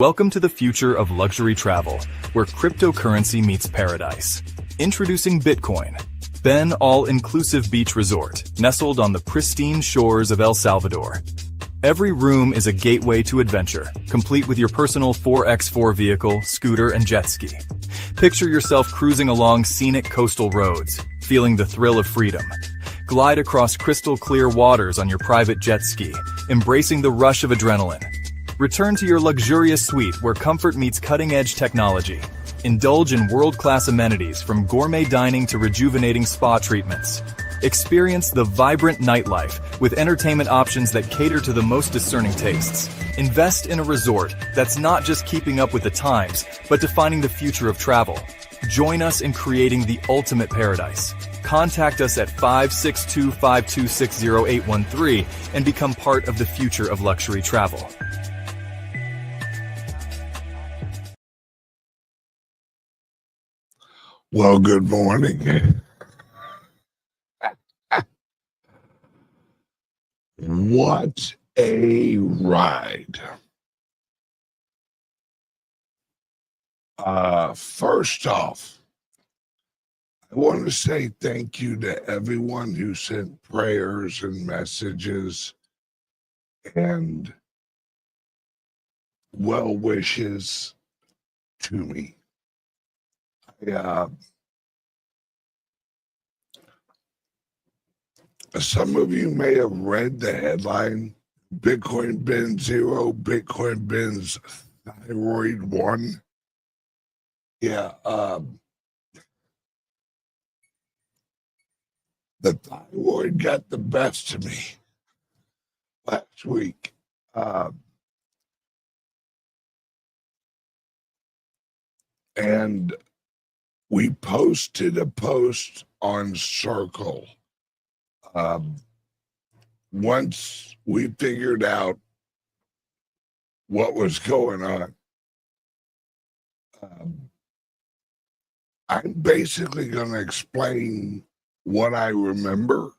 Welcome to the future of luxury travel, where cryptocurrency meets paradise. Introducing Bitcoin, Ben all-inclusive beach resort, nestled on the pristine shores of El Salvador. Every room is a gateway to adventure, complete with your personal 4x4 vehicle, scooter, and jet ski. Picture yourself cruising along scenic coastal roads, feeling the thrill of freedom. Glide across crystal-clear waters on your private jet ski, embracing the rush of adrenaline. Return to your luxurious suite where comfort meets cutting-edge technology. Indulge in world-class amenities from gourmet dining to rejuvenating spa treatments. Experience the vibrant nightlife with entertainment options that cater to the most discerning tastes. Invest in a resort that's not just keeping up with the times, but defining the future of travel. Join us in creating the ultimate paradise. Contact us at 562-526-0813 and become part of the future of luxury travel. Well, good morning. What a ride. First off, I want to say thank you to everyone who sent prayers and messages and well wishes to me. Some of you may have read the headline, Bitcoin bins 0, Bitcoin bins Thyroid 1. Yeah, the thyroid got the best of me last week. And we posted a post on Circle. Once we figured out what was going on, I'm basically going to explain what I remember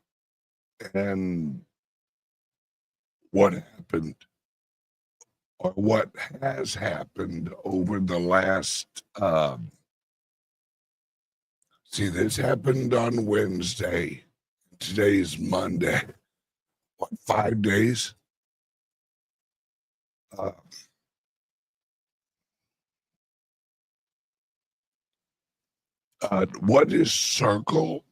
and what happened or what has happened over the last, this happened on Wednesday. Today's Monday. What, 5 days? What is Circle?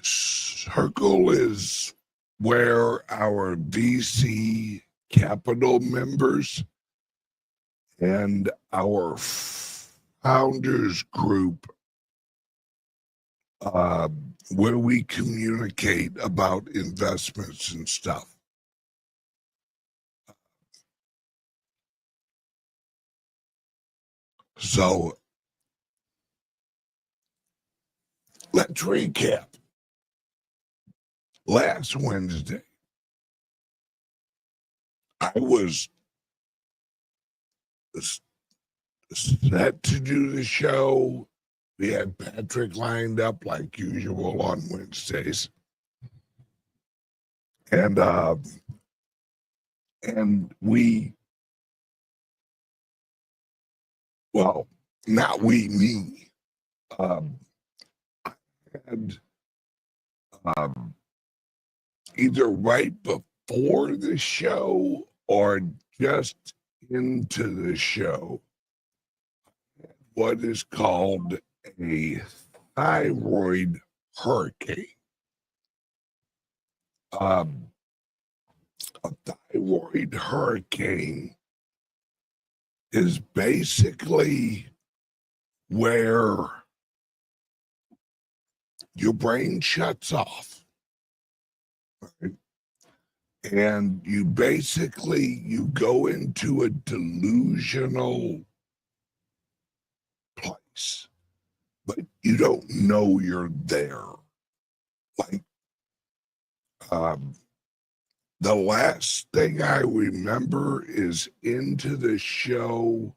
Circle is where our VC capital members and our founders group where we communicate about investments and stuff. So let's recap. Last Wednesday, I was set to do the show. We had Patrick lined up like usual on Wednesdays. And we, well, not we, me, had either right before the show or just into the show what is called a thyroid hurricane. A thyroid hurricane is basically where your brain shuts off, right? And you go into a delusional place, but you don't know you're there. Like, the last thing I remember is into the show,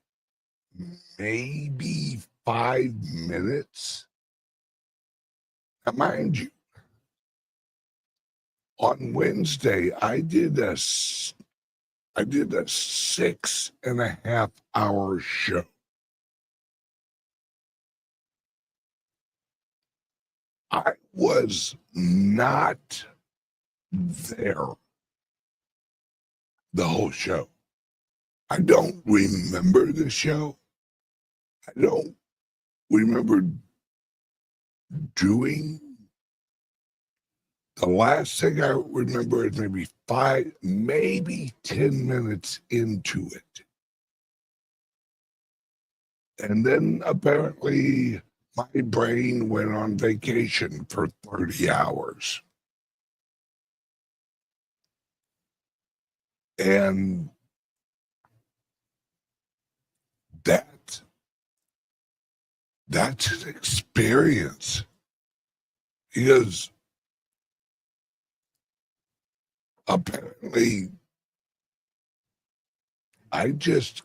maybe 5 minutes. Now, mind you, on Wednesday, I did a I did a 6.5-hour show. I was not there the whole show. I don't remember the show. I don't remember doing. The last thing I remember is maybe 5, maybe 10 minutes into it. And then apparently my brain went on vacation for 30 hours. And that's an experience. Because apparently I just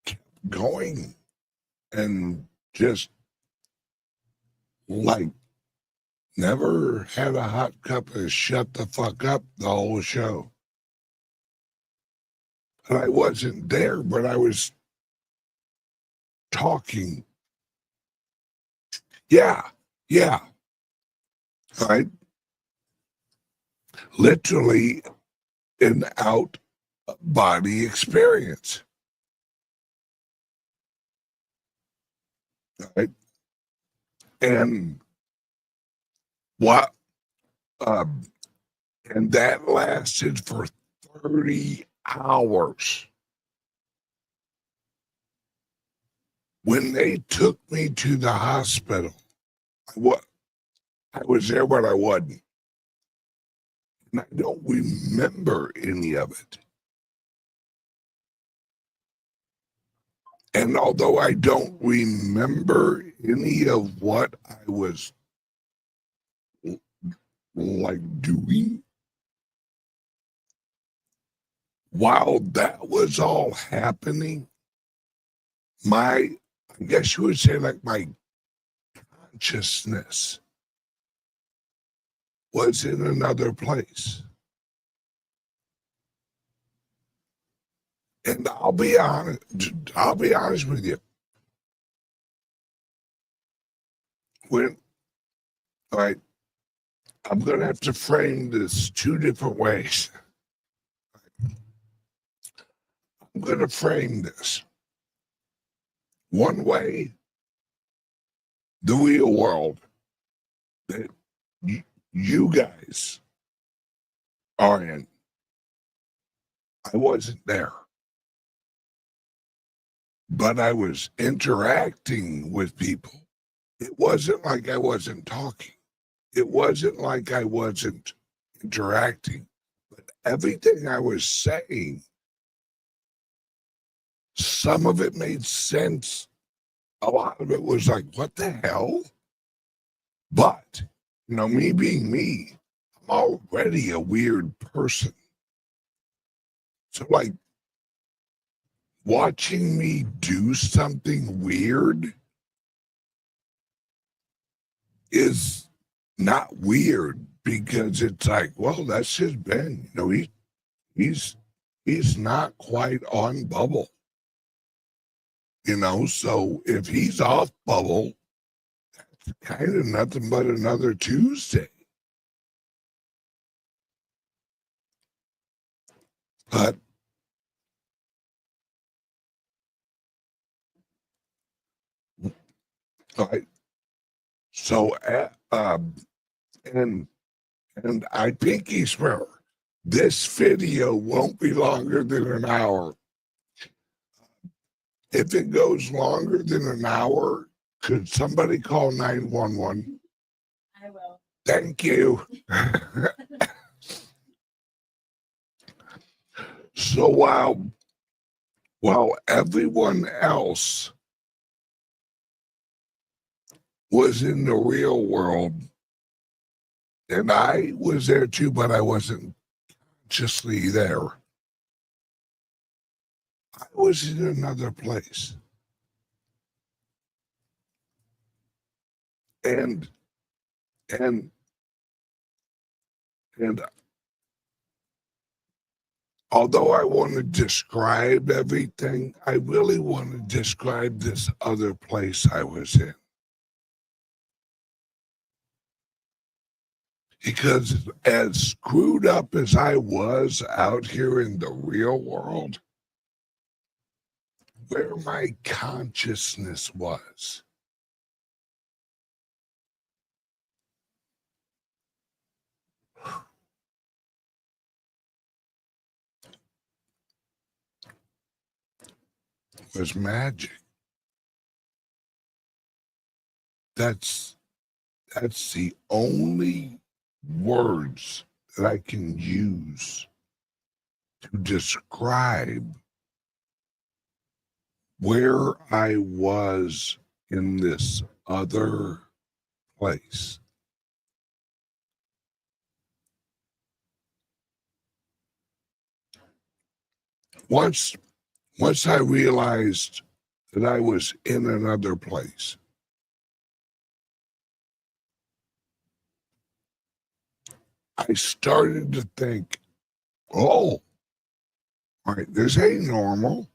kept going and just like never had a hot cup of shut the fuck up the whole show. And I wasn't there, but I was talking. Yeah. Right? Literally an out body experience. Right? And what and that lasted for 30 hours. When they took me to the hospital, I was there, but I wasn't. And I don't remember any of it. And although I don't remember any of what I was like doing, while that was all happening, I guess you would say like my consciousness was in another place. And I'll be honest with you. All right, I'm going to have to frame this 2 different ways. I'm going to frame this one way, the real world that you guys are in. I wasn't there, but I was interacting with people. It wasn't like I wasn't talking. It wasn't like I wasn't interacting, but everything I was saying, some of it made sense. A lot of it was like, what the hell? But, me being me, I'm already a weird person. So, like, watching me do something weird is not weird because it's like, well, that's just Ben. He's not quite on bubble. So if he's off bubble, that's kind of nothing but another Tuesday. But all right. So and I pinky swear this video won't be longer than an hour. If it goes longer than an hour, could somebody call 911? I will. Thank you. So while everyone else was in the real world, and I was there too, but I wasn't consciously there. I was in another place. And although I want to describe everything, I really want to describe this other place I was in. Because as screwed up as I was out here in the real world, where my consciousness was magic. That's the only words that I can use to describe where I was in this other place. Once I realized that I was in another place, I started to think, oh, all right, this ain't normal.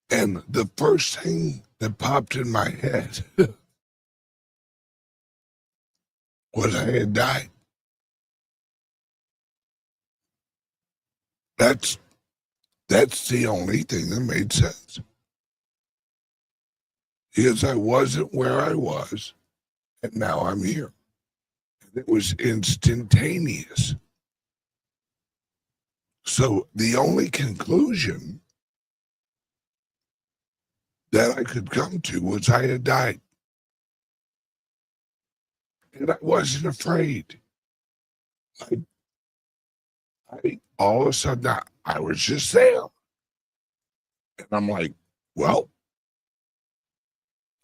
And the first thing that popped in my head was I had died. That's the only thing that made sense. Because I wasn't where I was, and now I'm here. And it was instantaneous. So the only conclusion that I could come to was I had died. And I wasn't afraid. I all of a sudden, I was just there. And I'm like, well,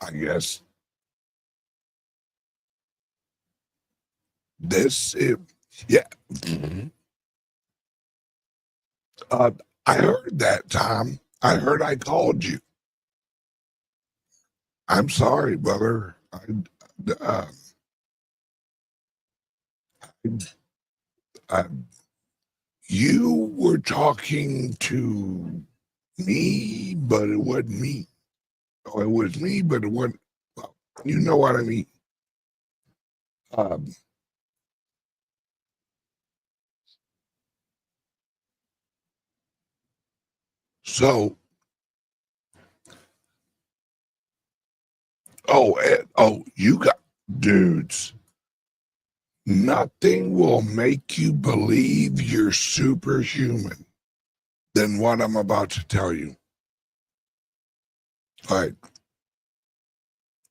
I guess this is, yeah. I heard that, Tom. I heard I called you. I'm sorry, brother. I, you were talking to me, but it wasn't me. Oh, it was me, but it wasn't. Well, you know what I mean. Um, so, you got dudes. Nothing will make you believe you're superhuman than what I'm about to tell you. All right.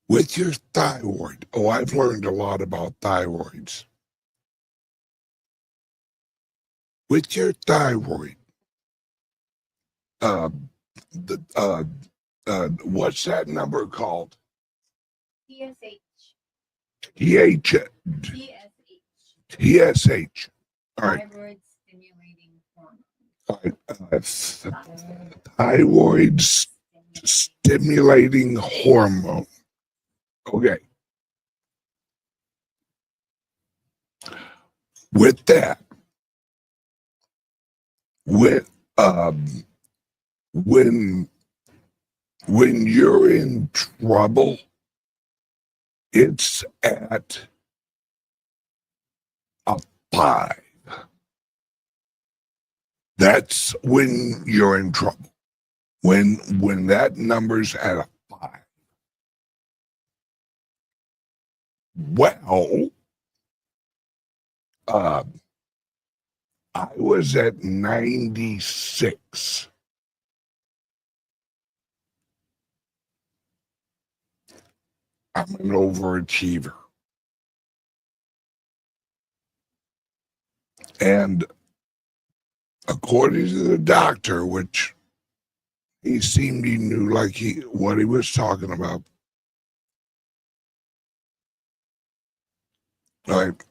With your thyroid, I've learned a lot about thyroids. With your thyroid, uh, what's that number called? TSH. TSH. All right. Thyroid stimulating hormone. All right. Thyroid stimulating hormone. Okay. With that, with when you're in trouble, it's at a 5. That's when you're in trouble. When that number's at a 5. Well, I was at 96. I'm an overachiever. And according to the doctor, which he seemed he knew like what he was talking about. Like,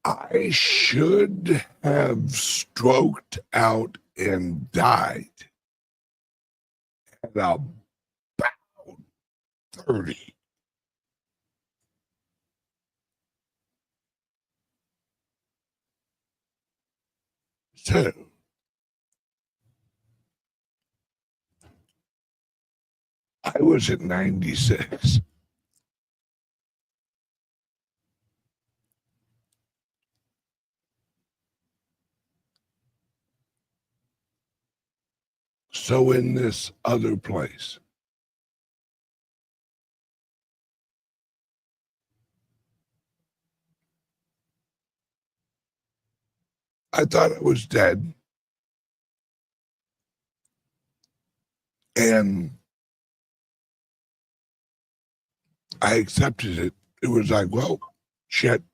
I should have stroked out and died at about 30. So, I was at 96. So in this other place, I thought I was dead. And I accepted it. It was like, well, shit.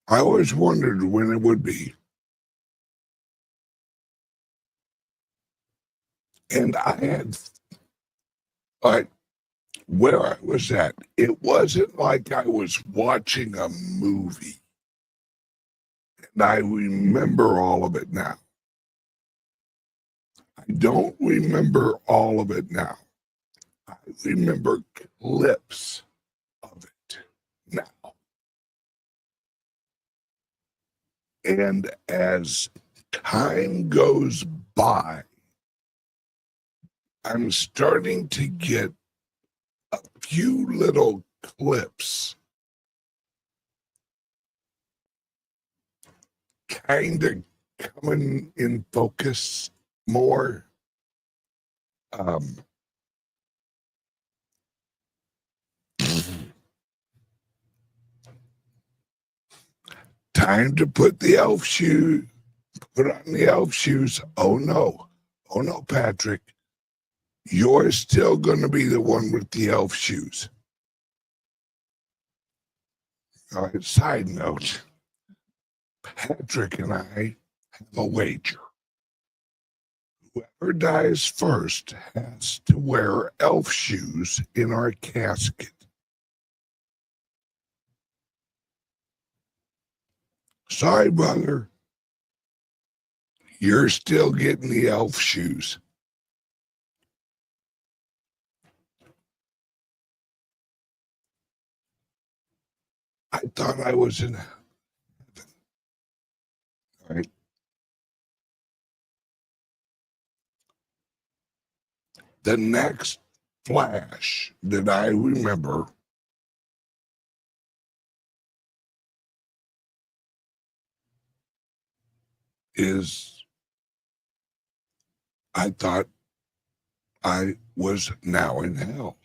I always wondered when it would be. And I had, like, where I was at, it wasn't like I was watching a movie. And I remember all of it now. I don't remember all of it now. I remember clips of it now. And as time goes by, I'm starting to get a few little clips kind of coming in focus more. Time to put the elf shoe, put on the elf shoes. Oh no, Patrick, you're still going to be the one with the elf shoes. All right, side note, Patrick and I have a wager. Whoever dies first has to wear elf shoes in our casket. Sorry, brother. You're still getting the elf shoes. I thought I was in heaven. All right. The next flash that I remember is I thought I was now in hell.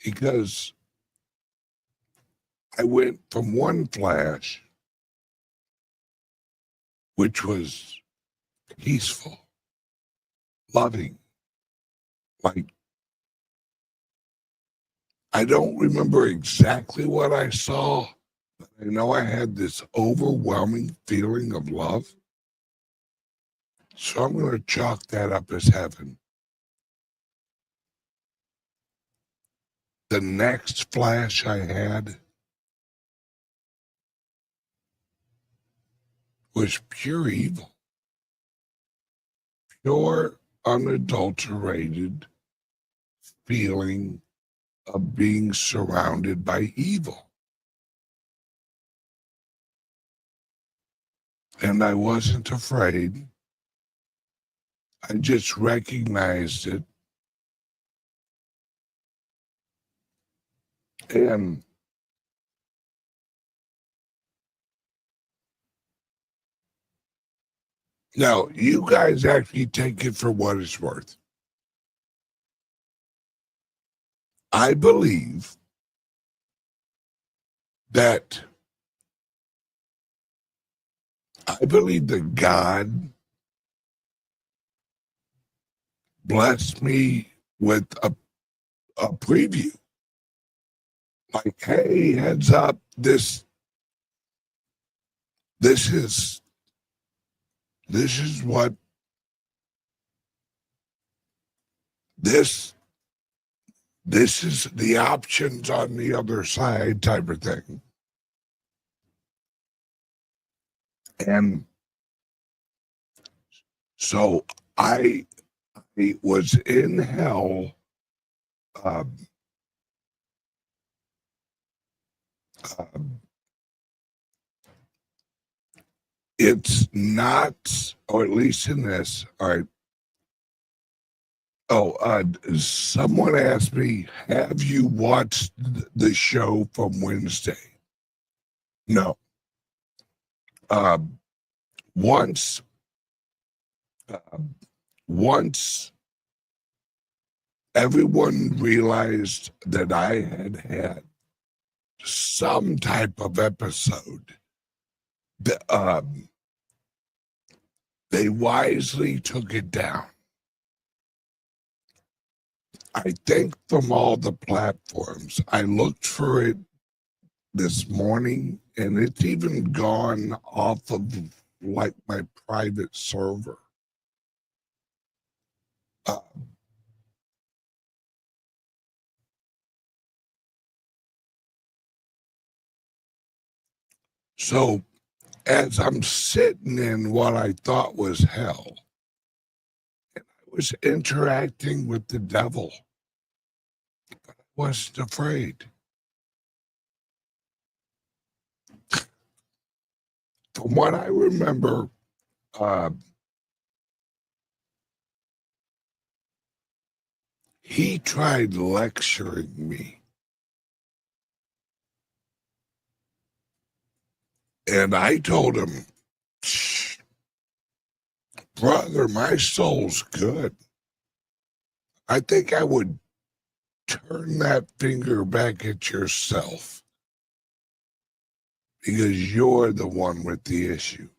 Because I went from one flash, which was peaceful, loving, like, I don't remember exactly what I saw, but I know I had this overwhelming feeling of love. So I'm going to chalk that up as heaven. The next flash I had was pure evil, pure, unadulterated feeling of being surrounded by evil. And I wasn't afraid. I just recognized it. And now you guys actually take it for what it's worth. I believe that God blessed me with a preview. Like, hey, heads up, this is what this is the options on the other side type of thing. And so I was in hell um, it's not, or at least in this, all right. Someone asked me, have you watched the show from Wednesday? No. Once, uh, once everyone realized that I had some type of episode, they wisely took it down. I think from all the platforms, I looked for it this morning, and it's even gone off of like my private server. So as I'm sitting in what I thought was hell, and I was interacting with the devil, but I wasn't afraid. From what I remember, he tried lecturing me. And I told him, "Shh, brother, my soul's good. I think I would turn that finger back at yourself because you're the one with the issue."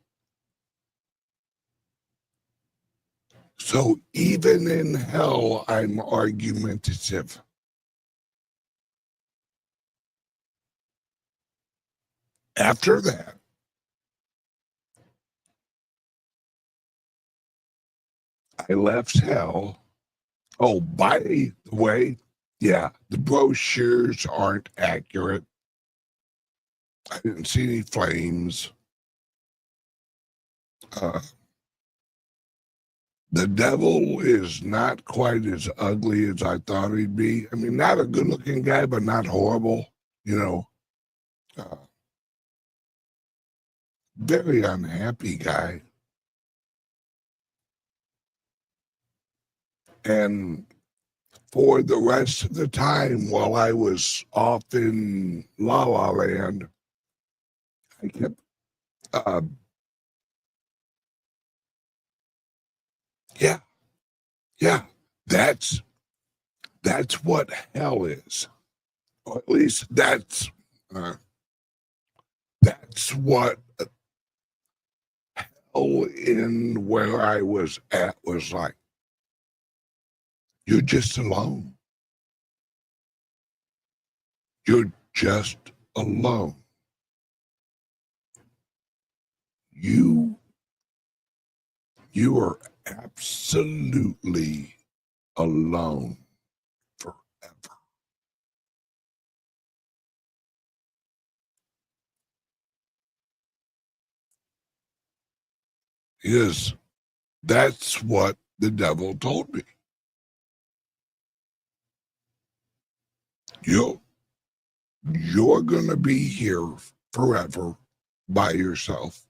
So even in hell, I'm argumentative. After that, I left hell. Oh, by the way, yeah, the brochures aren't accurate. I didn't see any flames. The devil is not quite as ugly as I thought he'd be. I mean, not a good-looking guy, but not horrible. You know, very unhappy guy. And for the rest of the time while I was off in La La Land, I kept, uh, yeah, yeah, that's what hell is. Or at least uh, that's what hell in where I was at was like. You're just alone. You're just alone. You are absolutely alone forever. Yes, that's what the devil told me. You're gonna be here forever by yourself.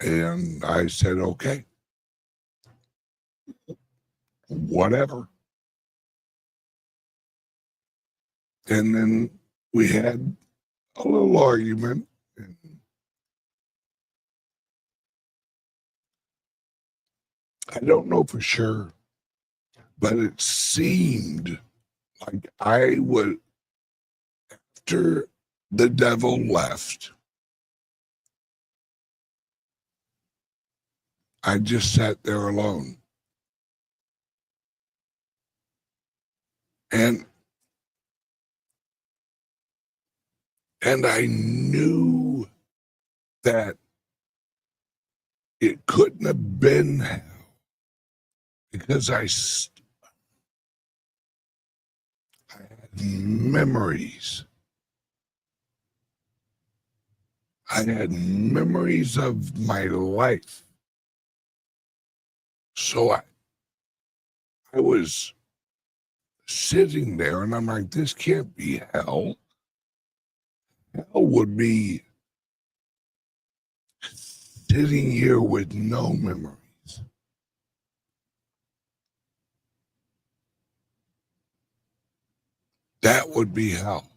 And I said, okay, whatever. And then we had a little argument. And I don't know for sure, but it seemed like I would, after the devil left, I just sat there alone. And I knew that it couldn't have been hell because I had memories. I had memories of my life. So I was sitting there, and I'm like, this can't be hell. Hell would be sitting here with no memories. That would be hell.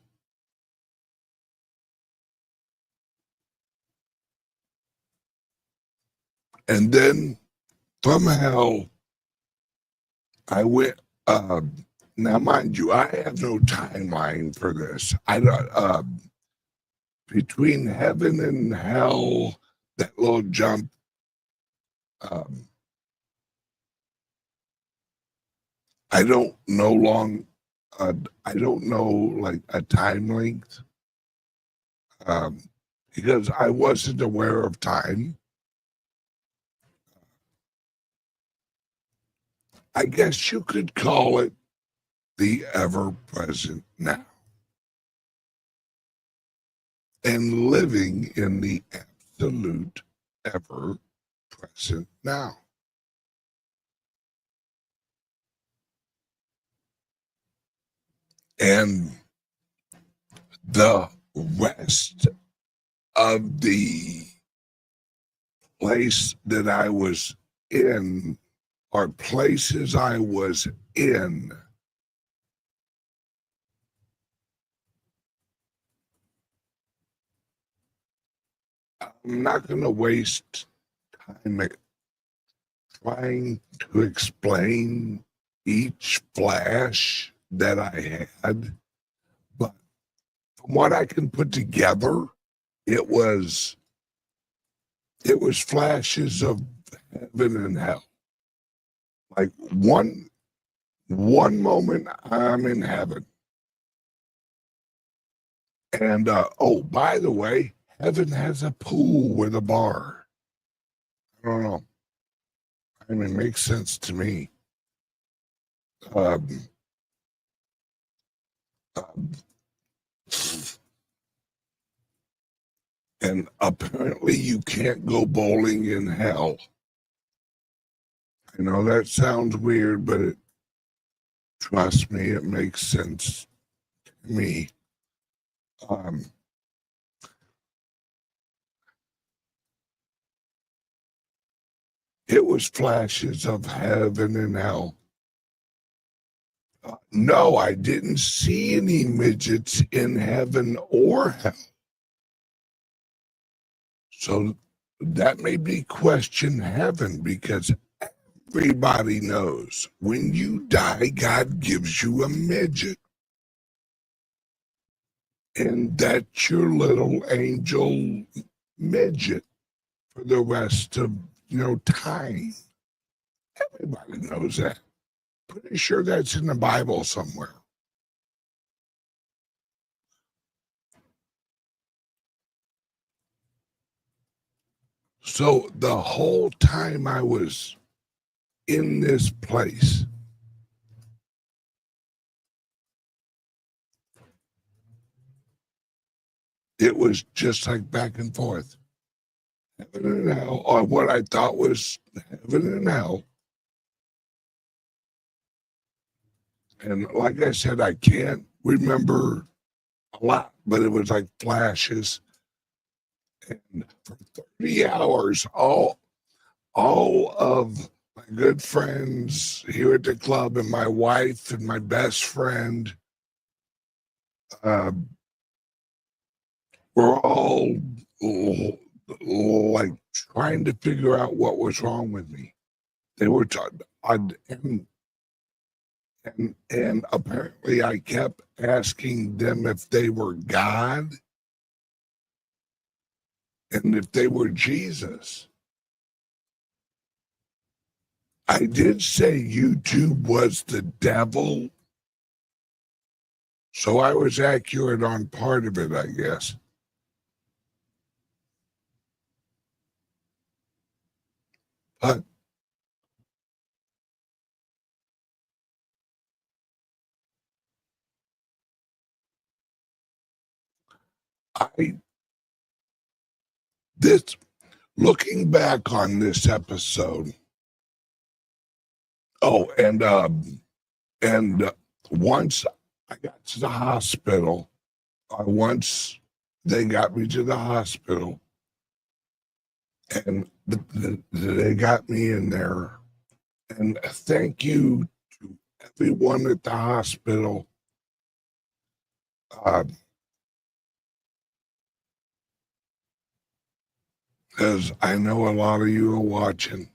And then from hell, I went, now mind you, I have no timeline for this. I don't, between heaven and hell, that little jump, I don't know I don't know like a time length, because I wasn't aware of time. I guess you could call it the ever-present now. And living in the absolute ever-present now. And the rest of the place that I was in, or places I was in, I'm not going to waste time trying to explain each flash that I had, but from what I can put together, it was flashes of heaven and hell. Like one moment I'm in heaven, and oh, by the way, heaven has a pool with a bar. I don't know. I mean, it makes sense to me. And apparently you can't go bowling in hell. I know that sounds weird, but trust me, it makes sense to me. It was flashes of heaven and hell. No, I didn't see any midgets in heaven or hell. So that made me question heaven, because everybody knows when you die, God gives you a midget. And that's your little angel midget for the rest of, time. Everybody knows that. Pretty sure that's in the Bible somewhere. So the whole time I was in this place, it was just like back and forth. Heaven and hell, or what I thought was heaven and hell. And like I said, I can't remember a lot, but it was like flashes. And for 30 hours, all of my good friends here at the club and my wife and my best friend were all like trying to figure out what was wrong with me. They were and apparently I kept asking them if they were God and if they were Jesus. I did say YouTube was the devil, so I was accurate on part of it, I guess. But looking back on this episode, oh, and once I got to the hospital, once they got me to the hospital, and they got me in there. And thank you to everyone at the hospital. Because I know a lot of you are watching.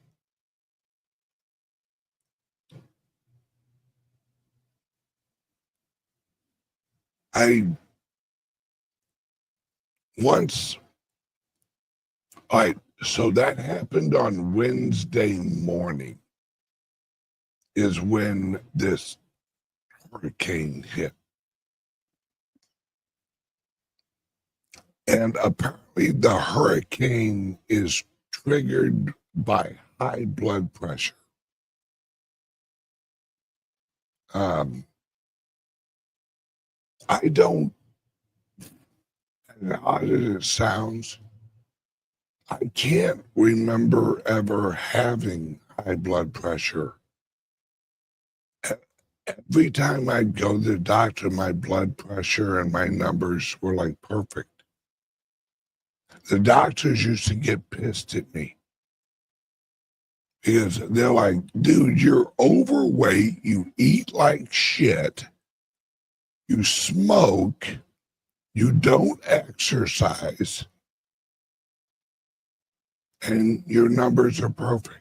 So that happened on Wednesday morning is when this hurricane hit. And apparently the hurricane is triggered by high blood pressure. I don't, as odd as it sounds, I can't remember ever having high blood pressure. Every time I'd go to the doctor, my blood pressure and my numbers were like perfect. The doctors used to get pissed at me because they're like, dude, you're overweight, you eat like shit, you smoke, you don't exercise, and your numbers are perfect.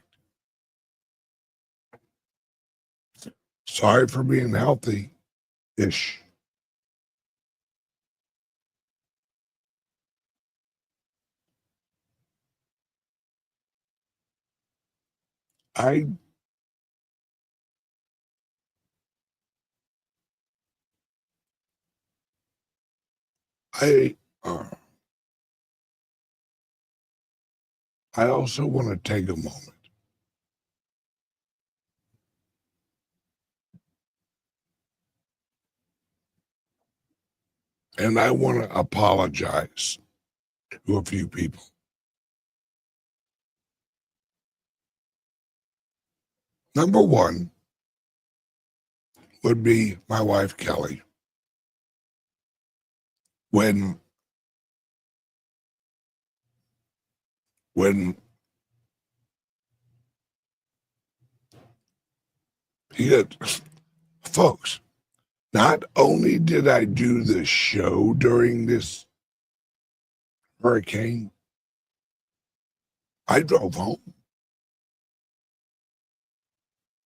Sorry for being healthy-ish. I also want to take a moment and I want to apologize to a few people. Number one would be my wife, Kelly. When he got, folks, not only did I do the show during this hurricane, I drove home.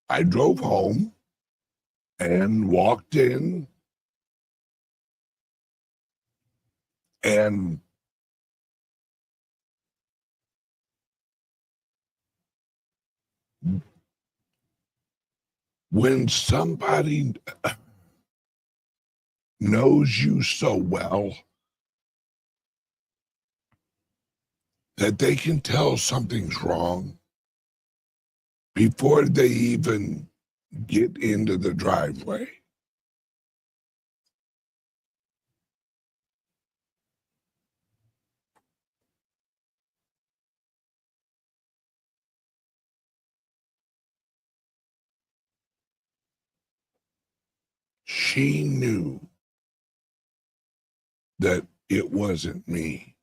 I drove home and walked in and when somebody knows you so well that they can tell something's wrong before they even get into the driveway. She knew that it wasn't me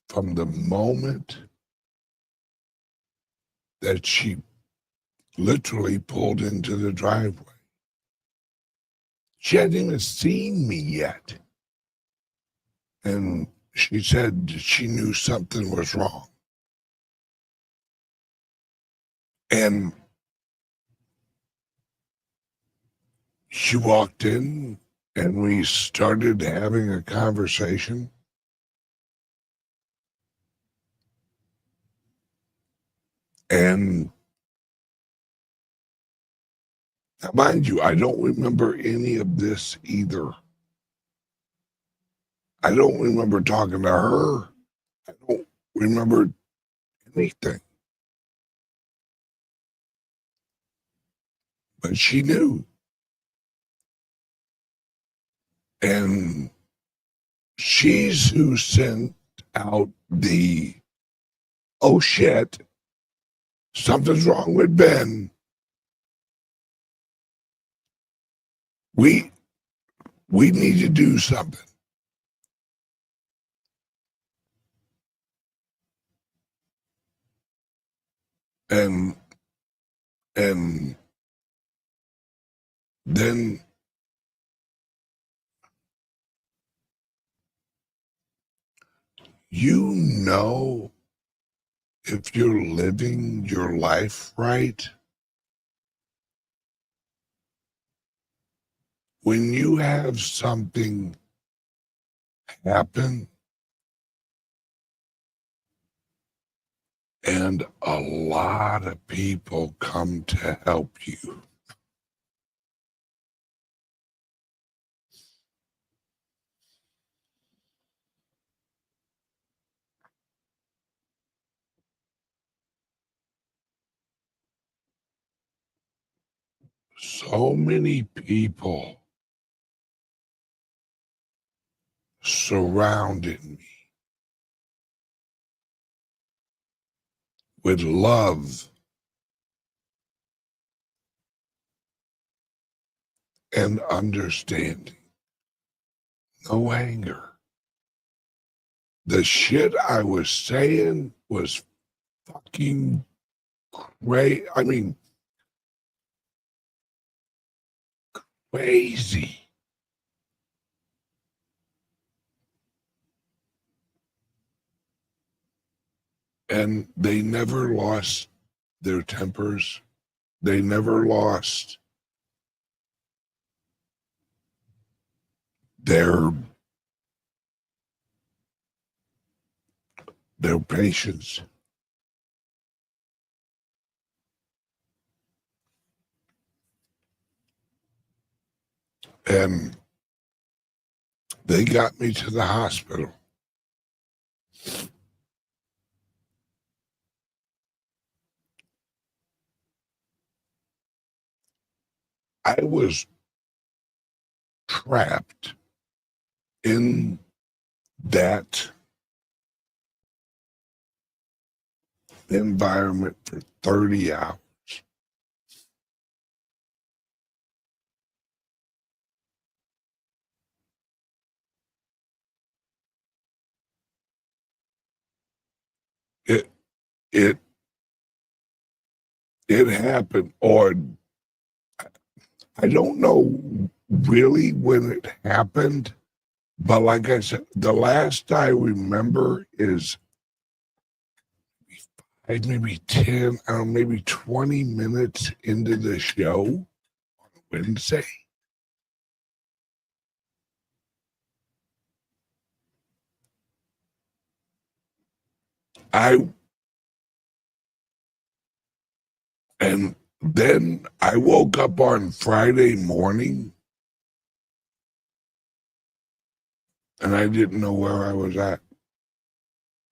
from the moment that she literally pulled into the driveway. She hadn't even seen me yet. And she said she knew something was wrong. And she walked in and we started having a conversation. And now, mind you, I don't remember any of this either. I don't remember talking to her. I don't remember anything. But she knew. And she's who sent out the, oh shit, something's wrong with Ben. We need to do something. And then if you're living your life right, when you have something happen and a lot of people come to help you, so many people surrounded me with love and understanding, no anger. The shit I was saying was fucking crazy. I mean, crazy. And they never lost their tempers. They never lost their patience. And they got me to the hospital. I was trapped in that environment for 30 hours. It it it happened, or I don't know really when it happened, but like I said, the last I remember is maybe 10, I don't know, maybe 20 minutes into the show on Wednesday. And then I woke up on Friday morning and I didn't know where I was at.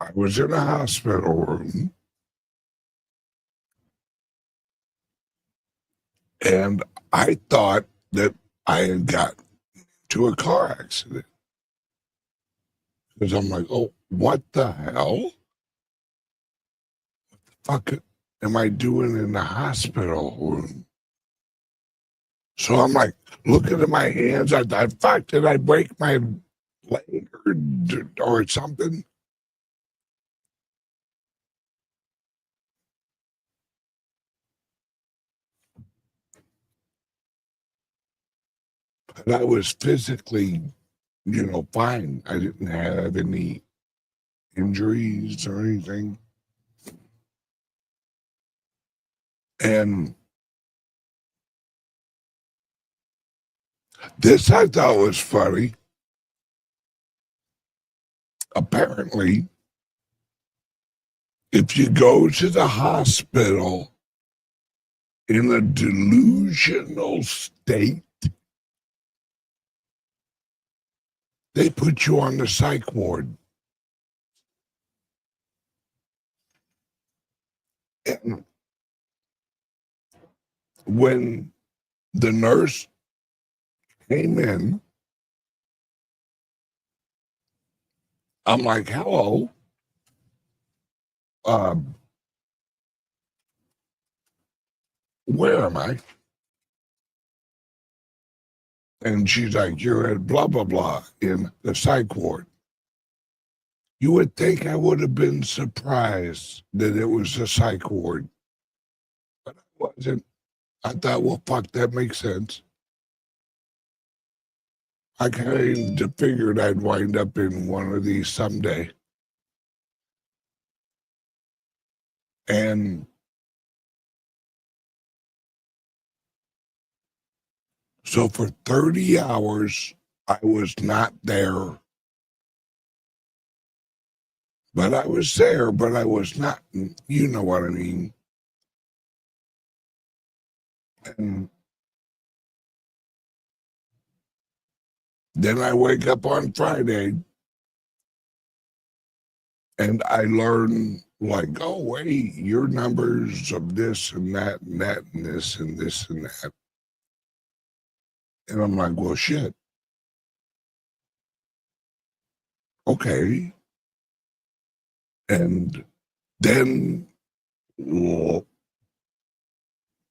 I was in a hospital room and I thought that I had got into a car accident. Because I'm like, oh, what the hell? What the fuck am I doing in the hospital room? So I'm like looking at my hands. I thought, fuck, did I break my leg or something? But I was physically, fine. I didn't have any injuries or anything. And this I thought was funny. Apparently, if you go to the hospital in a delusional state, they put you on the psych ward. And when the nurse came in, I'm like, hello. Where am I? And she's like, you're at blah, blah, blah in the psych ward. You would think I would have been surprised that it was a psych ward, but I wasn't. I thought, well, fuck, that makes sense. I kind of figured I'd wind up in one of these someday. And so for 30 hours, I was not there. But I was there, but I was not. You know what I mean. And then I wake up on Friday and I learn, like, oh, wait, your numbers of this and that and that and this and this and that. And I'm like, well, shit. Okay. And then well,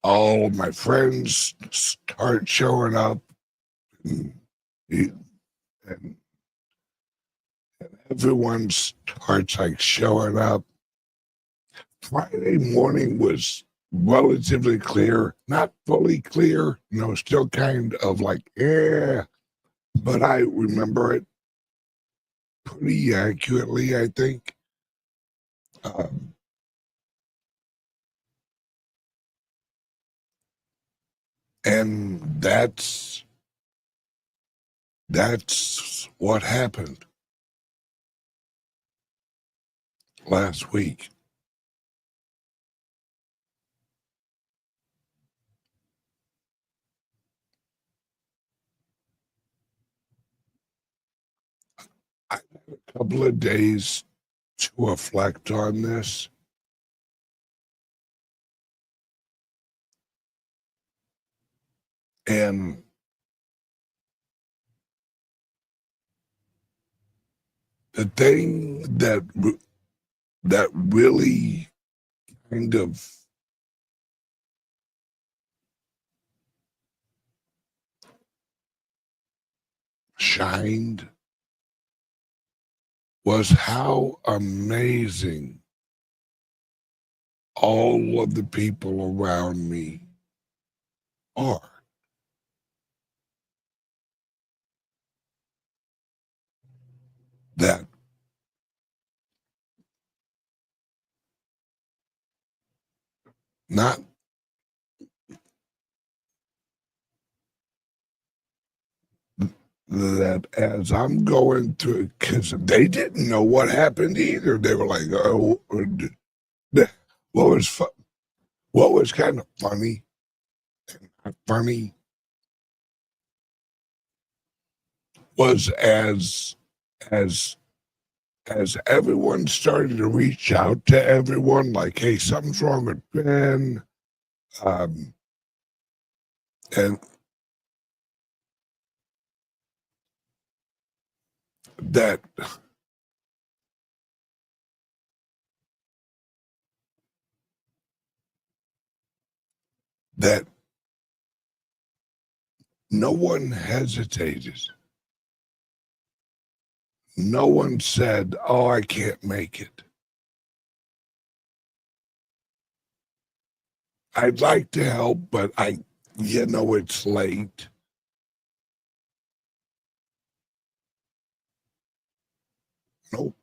all my friends start showing up, and, and everyone starts like showing up. Friday morning was relatively clear, not fully clear, still kind of like, but I remember it pretty accurately, I think. And that's what happened last week. I had a couple of days to reflect on this. And the thing that really kind of shined was how amazing all of the people around me are. That not that as I'm going through, because they didn't know what happened either. They were like, "Oh, what was what was kind of funny, not funny, was as everyone started to reach out to everyone, like, hey, something's wrong with Ben, um, and that that no one hesitated. No one said, "Oh, I can't make it." I'd like to help, but it's late. Nope.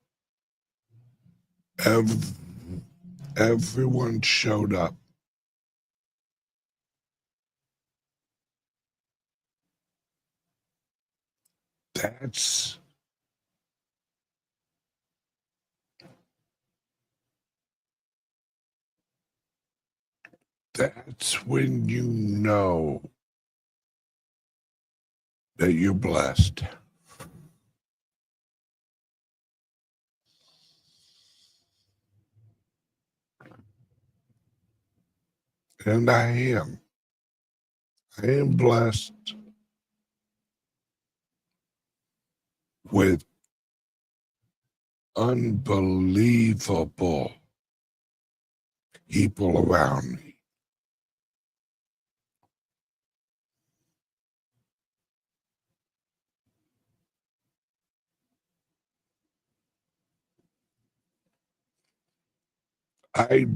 Ev- Everyone showed up. That's that's when you know that you're blessed. And I am. I am blessed with unbelievable people around me. I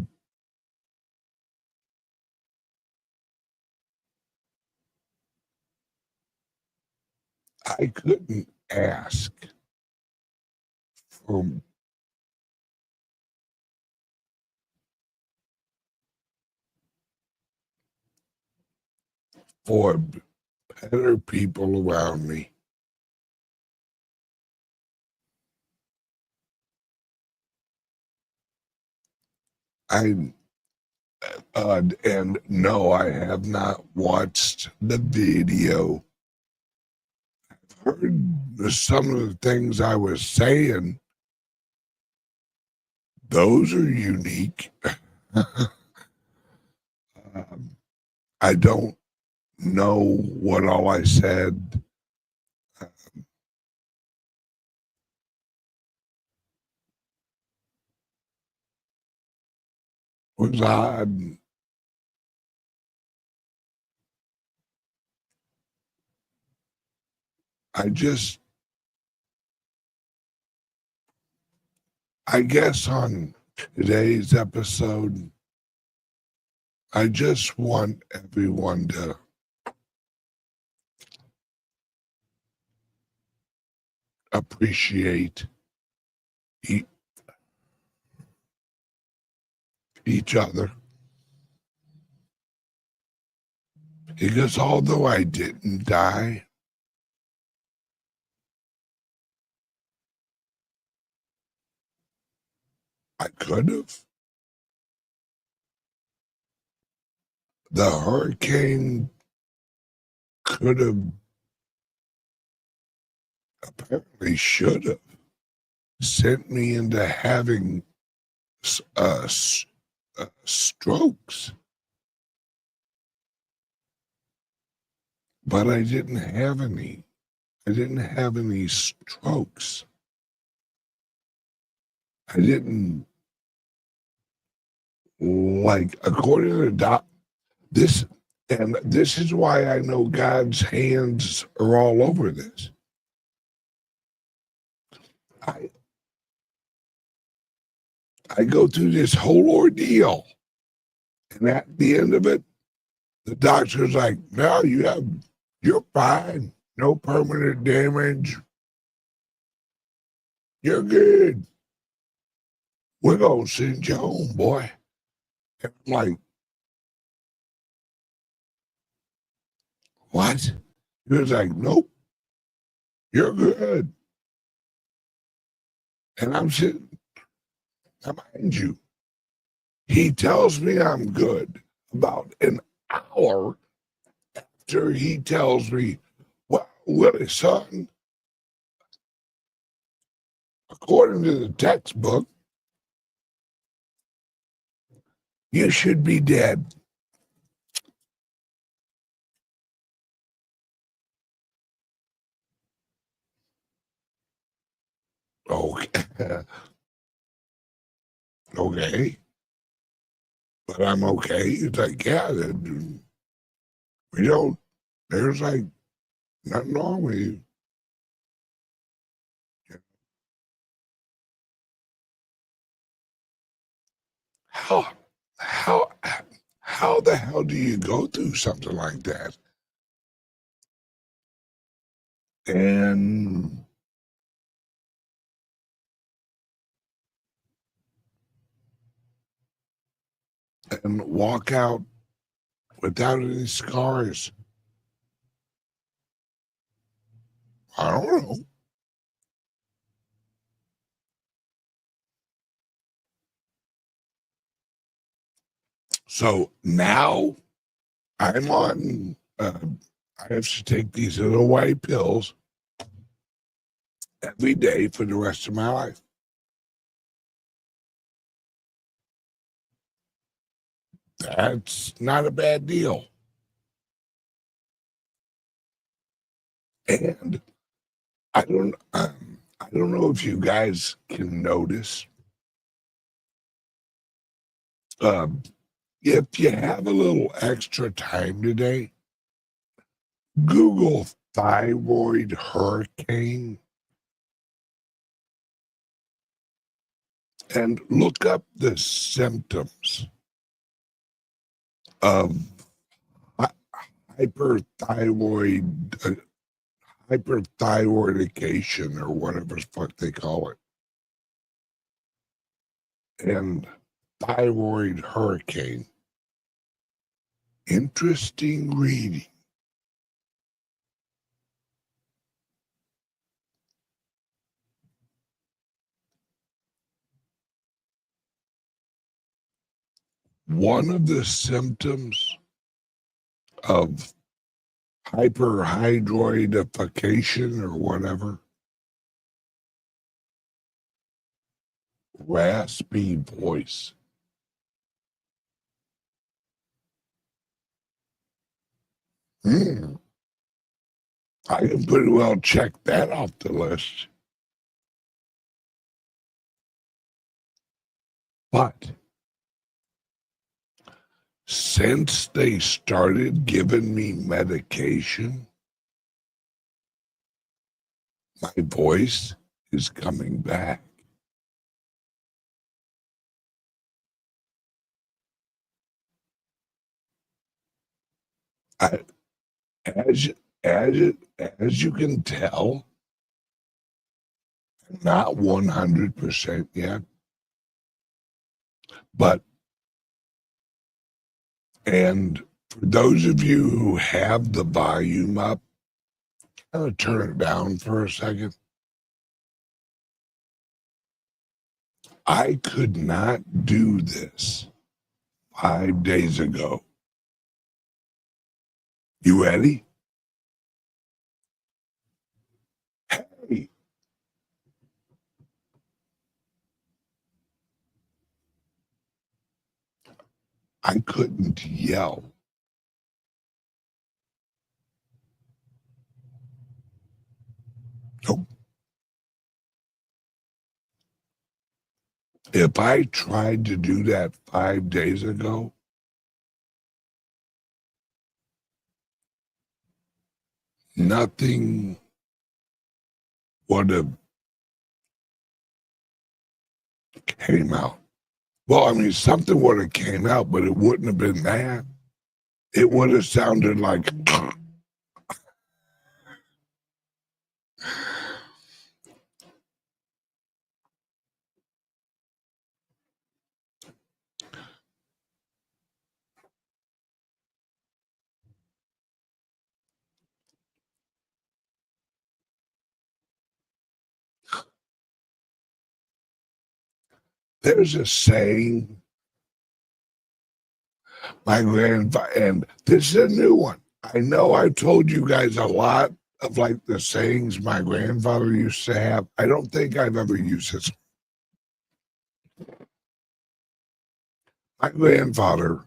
couldn't ask for better people around me. And no, I have not watched the video. I've heard some of the things I was saying. Those are unique. I don't know what all I said was odd. I guess on today's episode, I just want everyone to appreciate each other. Because although I didn't die, I could have. The hurricane could have, apparently should have, sent me into having strokes. But I didn't have any. I didn't have any strokes. I didn't, like, according to the this is why I know God's hands are all over this. I go through this whole ordeal, and at the end of it, the doctor's like, "No, you're fine. No permanent damage. You're good. We're gonna send you home, boy." And I'm like, "What?" He was like, "Nope, you're good." And I'm sitting, now mind you, he tells me I'm good about an hour after he tells me, "Well, Willie, son, according to the textbook, you should be dead." Okay. Okay. But I'm okay. It's like, yeah, we don't, there's like nothing wrong with you. How, how, how the hell do you go through something like that? And walk out without any scars? I don't know. So now I'm on, I have to take these little white pills every day for the rest of my life. That's not a bad deal. And I don't know if you guys can notice. If you have a little extra time today, Google thyroid hurricane, and look up the symptoms of hyperthyroid, hyperthyroidication, or whatever the fuck they call it, and thyroid hurricane. Interesting reading. One of the symptoms of hyperhidroidification or whatever, raspy voice. I can pretty well check that off the list. But since they started giving me medication, my voice is coming back. As you can tell, not 100% yet, but, and for those of you who have the volume up, I'm going to turn it down for a second. I could not do this 5 days ago. You ready? Hey. I couldn't yell. Nope. If I tried to do that 5 days ago, nothing would have came out. Well, I mean, something would have came out, but it wouldn't have been that. It would have sounded like, there's a saying, my grandfather, and this is a new one. I know I've told you guys a lot of like the sayings my grandfather used to have. I don't think I've ever used this. My grandfather,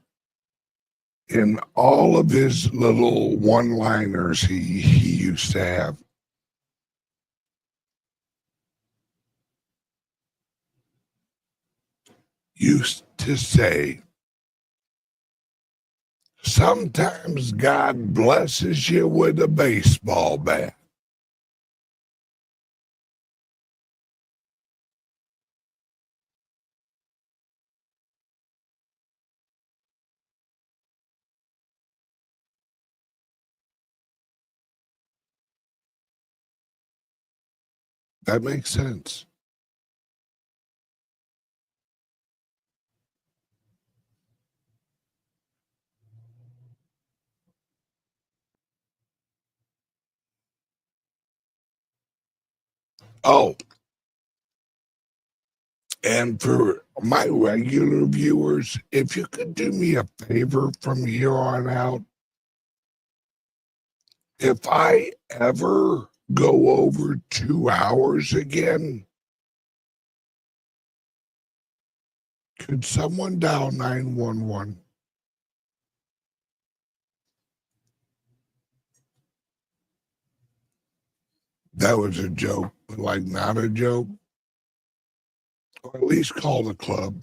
in all of his little one-liners he used to have, used to say, sometimes God blesses you with a baseball bat. That makes sense. Oh, and for my regular viewers, if you could do me a favor from here on out, if I ever go over 2 hours again, could someone dial 911? That was a joke, but like not a joke. Or at least call the club.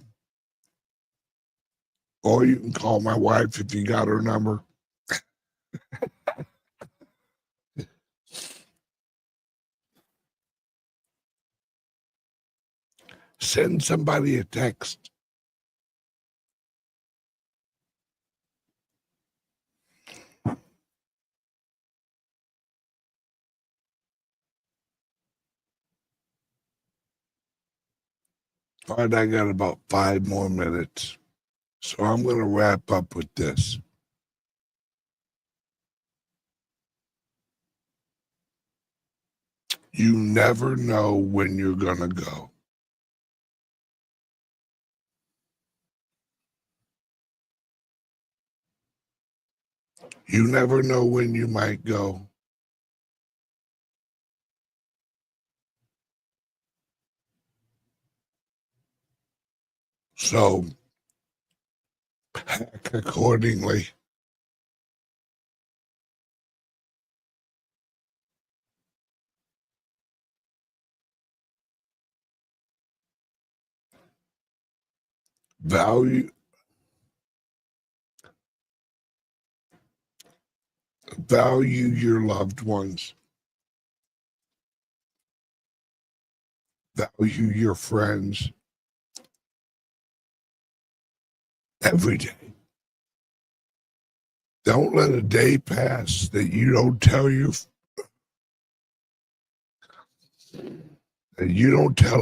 Or you can call my wife if you got her number. Send somebody a text. All right, I got about 5 more minutes. So I'm going to wrap up with this. You never know when you're going to go. You never know when you might go. So pack accordingly. Value your loved ones. Value your friends every day. Don't let a day pass that you don't tell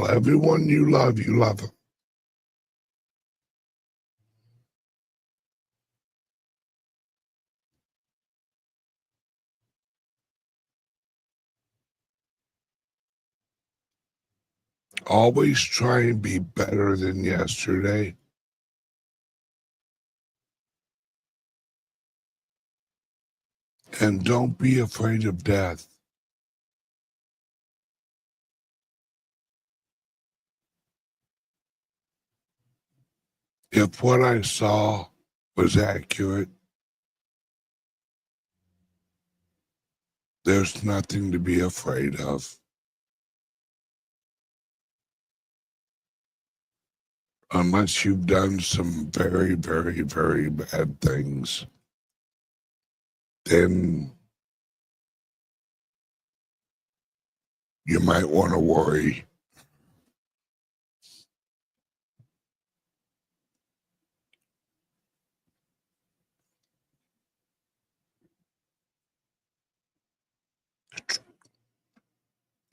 everyone you love them. Always try and be better than yesterday. And don't be afraid of death. If what I saw was accurate, there's nothing to be afraid of. Unless you've done some very, very, very bad things, then you might want to worry.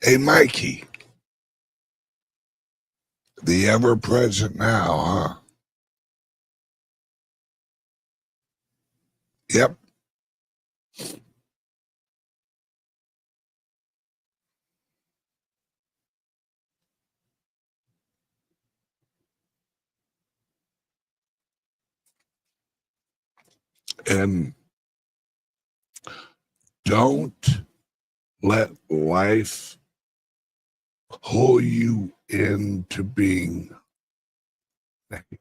Hey, Mikey, the ever-present now, huh? Yep. And don't let life pull you into being negative.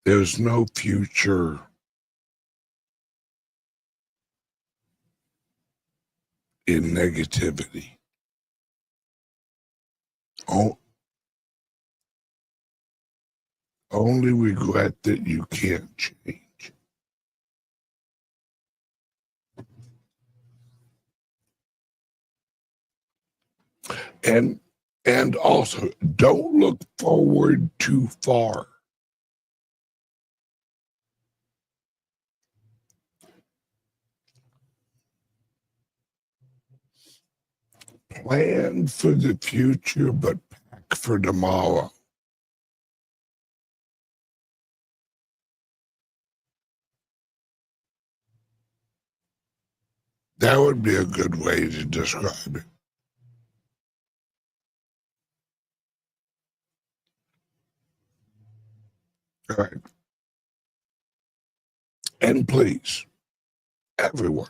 There's no future in negativity. Only regret that you can't change. And also, don't look forward too far. Plan for the future, but pack for tomorrow. That would be a good way to describe it. All right. And please, everyone,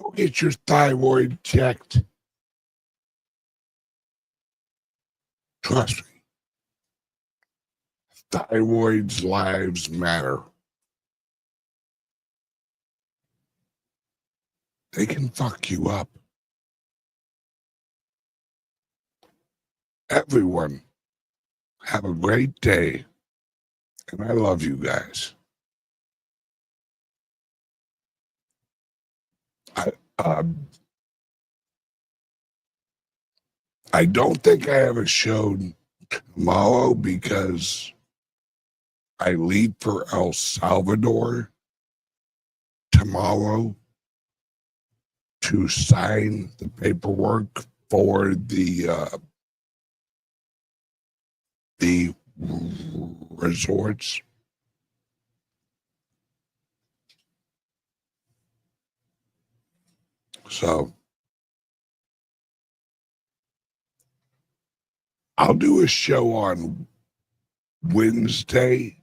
go get your thyroid checked. Trust me, thyroid's lives matter. They can fuck you up. Everyone, have a great day. And I love you guys. I don't think I have a show tomorrow because I leave for El Salvador tomorrow to sign the paperwork for the resorts. So I'll do a show on Wednesday,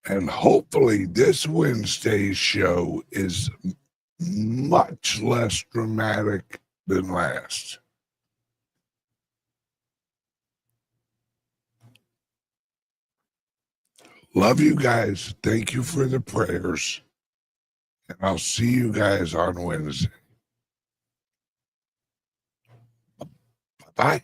and hopefully this Wednesday's show is much less dramatic than last. Love you guys. Thank you for the prayers. And I'll see you guys on Wednesday. Bye.